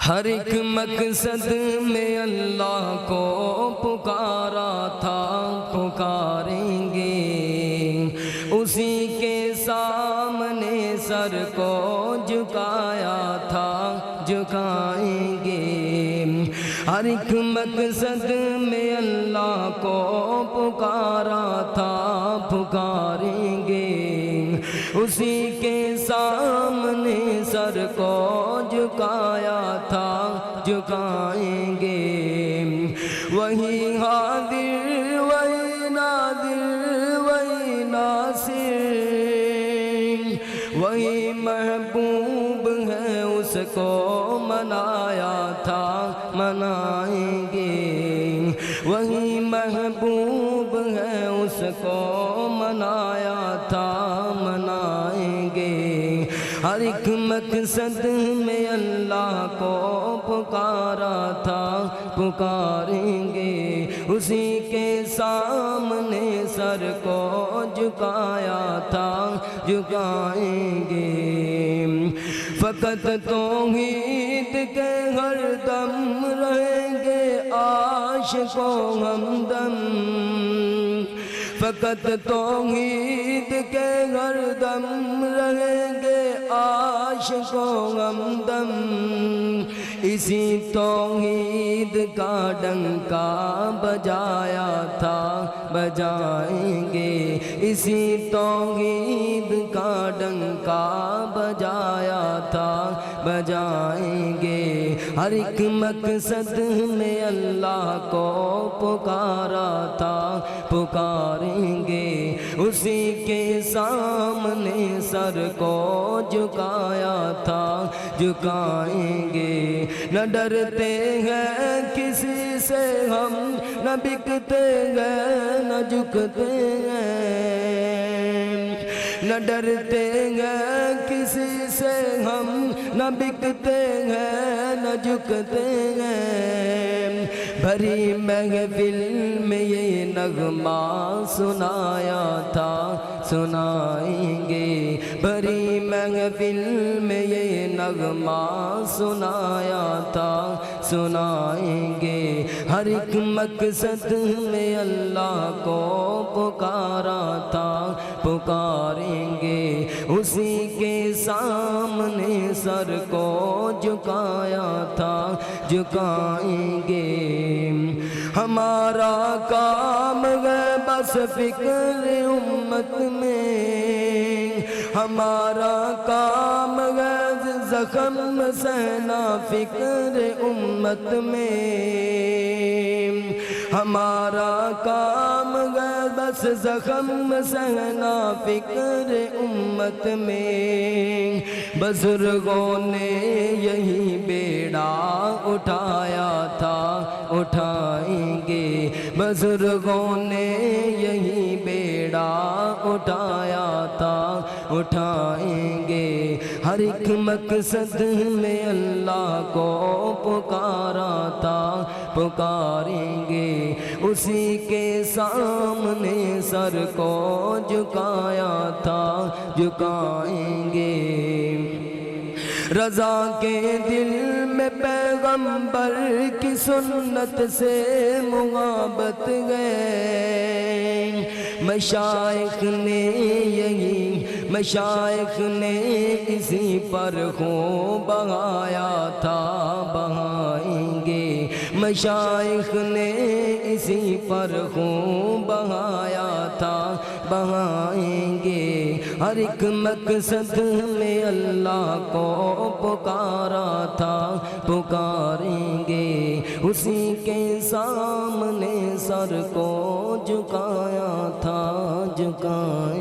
ہر ایک مقصد میں اللہ کو پکارا تھا، پکاریں گے اسی کے سامنے سر کو جھکایا تھا، جھکائیں گے۔ ہر ایک مقصد میں اللہ کو پکارا تھا، پکاریں گے اسی کے سامنے سر کو جھکایا تھا، جھکائیں گے۔ وہی حاضر وہی نادر وہی ناصر، وہی محبوب ہے اس کو منایا تھا، منائیں گے۔ وہی محبوب ہے اس کو منایا تھا، منائیں گے۔ ہر ایک مقصد میں اللہ کو پکارا تھا، پکاریں گے اسی کے سامنے سر کو جھکایا تھا، جھکائیں گے۔ فقط توحید کے ہر دم رہیں گے عاشق و ہمدم، فقط توحید کے ہر دم رہیں گے عاشق و ہمدم۔ اسی توحید کا ڈنکا بجایا تھا، بجائیں گے اسی توحید کا ڈنکا بجایا تھا، بجائیں گے۔ ہر ایک مقصد میں اللہ کو پکارا تھا، پکاریں گے اسی کے سامنے سر کو جھکایا تھا، جھکائیں گے۔ نہ ڈرتے ہیں کسی سے ہم، نہ بکتے ہیں نہ جھکتے ہیں، نہ ڈرتے ہیں کسی سے ہم، نہ بکتے ہیں نہ جھکتے ہیں۔ بھری محفل میں یہ نغمہ سنایا تھا، سنائیں گے۔ بھری محفل میں یہ نغمہ سنایا تھا، سنائیں گے۔ ہر ایک مقصد میں اللہ کو پکارا تھا، پکاریں گے اسی کے سامنے سر کو جھکایا تھا، جھکائیں گے۔ ہمارا کام ہے بس فکر امت میں، ہمارا کام ہے زخم سہنا فکر امت میں، ہمارا کام ہے بس زخم سہنا فکر امت میں۔ بزرگوں نے یہی بیڑا اٹھایا تھا، اٹھائیں گے۔ بزرگوں نے یہی بیڑا اٹھایا تھا، اٹھائیں گے۔ ہر ایک مقصد میں اللہ کو پکارا تھا، پکاریں گے اسی کے سامنے سر کو جھکایا تھا، جھکائیں گے۔ رضا کے دل میں پیغمبر کی سنت سے محبت گئے، مشائخ نے یہی مشائخ نے اسی پر خون بہایا تھا، بہائیں گے۔ مشائخ نے اسی پر خون بہایا تھا، بہائیں گے۔ ہر ایک مقصد میں اللہ کو پکارا تھا، پکاریں گے اسی کے سامنے سر کو جھکایا تھا، جھکائیں